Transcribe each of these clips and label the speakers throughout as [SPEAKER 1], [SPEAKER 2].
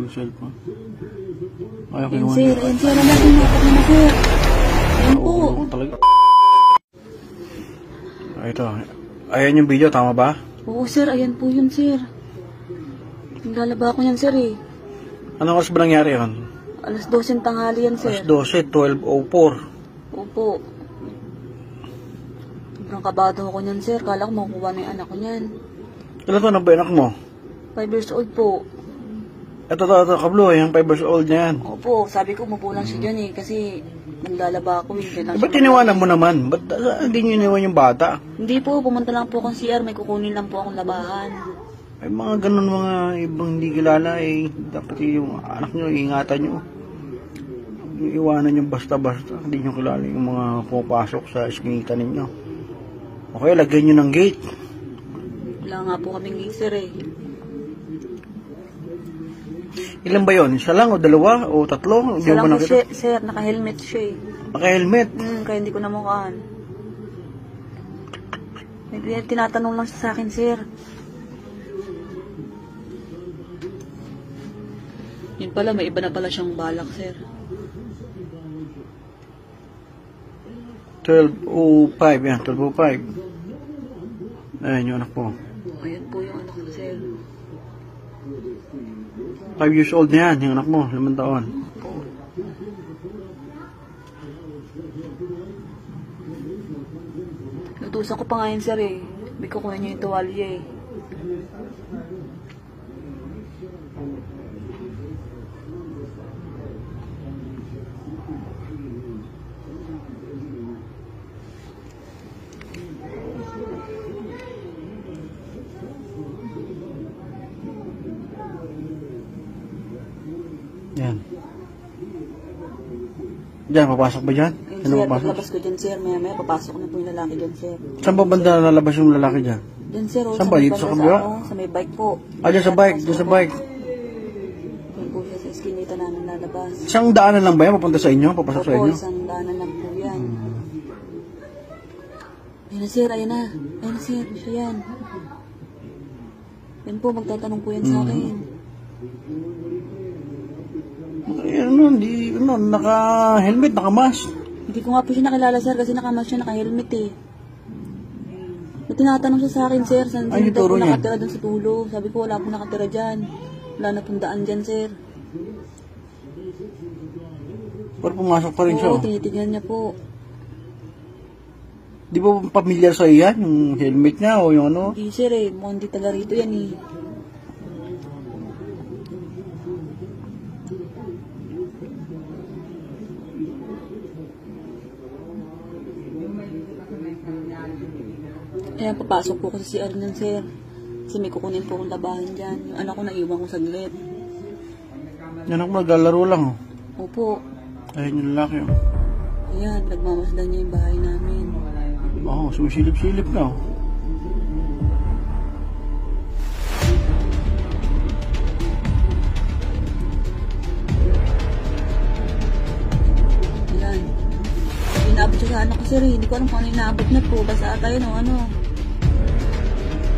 [SPEAKER 1] yung cellphone. Ayaw ko
[SPEAKER 2] Ayan
[SPEAKER 1] yung
[SPEAKER 2] sir, ayan sir, alam natin nakap na sir. Ayan po.
[SPEAKER 1] Oo, talaga. Ito. Ayan yung video, tama ba?
[SPEAKER 2] Oo sir, ayan po yun sir. Naglalaba ko yan sir eh.
[SPEAKER 1] Anong oras ba nangyari yun?
[SPEAKER 2] Alas 12 tanghali yan sir.
[SPEAKER 1] Alas 12, 12:04.
[SPEAKER 2] Opo. Sobrang kabado ako niyan sir. Kala ko makukuha na yung anak ko niyan.
[SPEAKER 1] Ilan to na ba anak mo?
[SPEAKER 2] 5 years old po.
[SPEAKER 1] Ito, kablo, yung 5 years old na yan.
[SPEAKER 2] Opo, sabi ko umupo lang siya dyan eh. Kasi naglalaba ako eh.
[SPEAKER 1] Ba't tiniwanan mo naman? Ba't hindi nyo iniwan yung bata?
[SPEAKER 2] Hindi po, pumunta lang po akong CR. May kukunin lang po akong labahan.
[SPEAKER 1] Ay mga ganun mga ibang hindi kilala eh. Dapat yung anak nyo, ingatan nyo. Iwanan nyo basta-basta. Hindi nyo kilala yung mga pumapasok sa eskinita ninyo. Okay, lagyan nyo ng gate.
[SPEAKER 2] Wala nga po kaming geyser eh.
[SPEAKER 1] Ilan ba yun? Isa lang o dalawa o tatlo?
[SPEAKER 2] Isa lang po sir, naka-helmet siya eh.
[SPEAKER 1] Naka-helmet?
[SPEAKER 2] Kaya hindi ko namukhaan. Tinatanong lang siya sa akin sir. Yun pala, may iba na pala siyang balak sir.
[SPEAKER 1] 12:05, yan, 12:05. Ayan yung anak po.
[SPEAKER 2] Ayan po yung anak ko sir.
[SPEAKER 1] 5 years old na yan, yung anak mo, 5 taon.
[SPEAKER 2] Lutusan ko pa nga yun sir eh. May kukuha niyo yung tuwalya eh.
[SPEAKER 1] Yan. Diyan, papasok ba dyan?
[SPEAKER 2] Ayun sir, paglabas ko dyan sir, maya papasok na po yung lalaki dyan sir.
[SPEAKER 1] Saan ba banda lalabas yung lalaki dyan?
[SPEAKER 2] Dyan sir,
[SPEAKER 1] saan ba? Dito sa kabila?
[SPEAKER 2] Sa may bike po.
[SPEAKER 1] Dyan sa bike, dyan sa bike.
[SPEAKER 2] Dyan po siya sa eskinita namin lalabas.
[SPEAKER 1] Isang daanan lang ba yan? Papunta sa inyo? Papasok sa inyo?
[SPEAKER 2] Opo, isang daanan lang po yan. Ayun na sir, ayun na. Ayun na sir, siya yan. Yan po, magtatanong po yan sa akin.
[SPEAKER 1] Naka-helmet, naka-mask.
[SPEAKER 2] Hindi ko nga po siya nakilala sir kasi naka-mask siya, naka-helmet eh. Tinatanong siya sa akin sir, saan daw po nakatira dun sa tulo. Sabi ko wala po nakatira dyan. Wala na pong daan dyan sir.
[SPEAKER 1] Pero pumasok pa rin siya.
[SPEAKER 2] Oo, tinitignan niya po.
[SPEAKER 1] Di ba pamilyar sa iyan, yung helmet niya o yung ano?
[SPEAKER 2] Hindi sir eh, mukhang di taga rito yan eh. Ayan, papasok po ko sa CR nun, sir. Kasi may kukunin po akong labahan dyan. Yung anak ko naiwan ko saglit.
[SPEAKER 1] Yan ako maglalaro lang, oh.
[SPEAKER 2] Opo.
[SPEAKER 1] Ayun yung lalaki, oh.
[SPEAKER 2] Ayan, nagmamasdan niya yung bahay namin.
[SPEAKER 1] Oo, sumisilip-silip na, oh.
[SPEAKER 2] Ayan. Inaabot siya sa anak ko, sir. Hindi ko alam kung ano inaabot na po. Basta tayo, no, ano.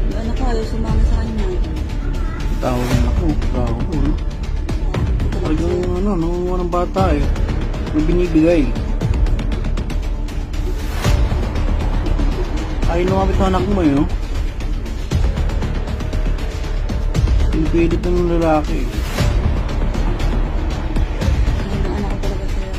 [SPEAKER 2] Yung anak ko ayaw sumama sa kanya.
[SPEAKER 1] Tawag na ako, tawag ko, no? Talagang, ano, nangunguha ng bata, eh. May binibigay. Ay, lumapit sa anak mo, eh, no? Pinipilit ng lalaki, eh.
[SPEAKER 2] Ayun ang anak ko talaga, sir.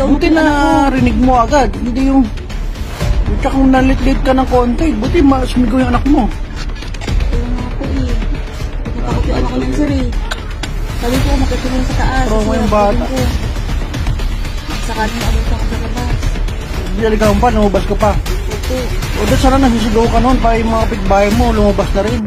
[SPEAKER 1] Buti na rinig mo agad. Hindi yung tsaka kung nalit-lit ka ng konti. Buti sumigaw yung anak mo.
[SPEAKER 2] Kaya nga po eh. Natakot yung anak ko ng sir eh. Sabi ko, makitulong sa taas.
[SPEAKER 1] Pero mo yung bata.
[SPEAKER 2] Saka nung abot ako sa labas.
[SPEAKER 1] Binaligaw pa, lumabas ka pa.
[SPEAKER 2] Opo.
[SPEAKER 1] O doon sana nasisigaw ka noon para yung mga kapitbahay mo lumabas na rin.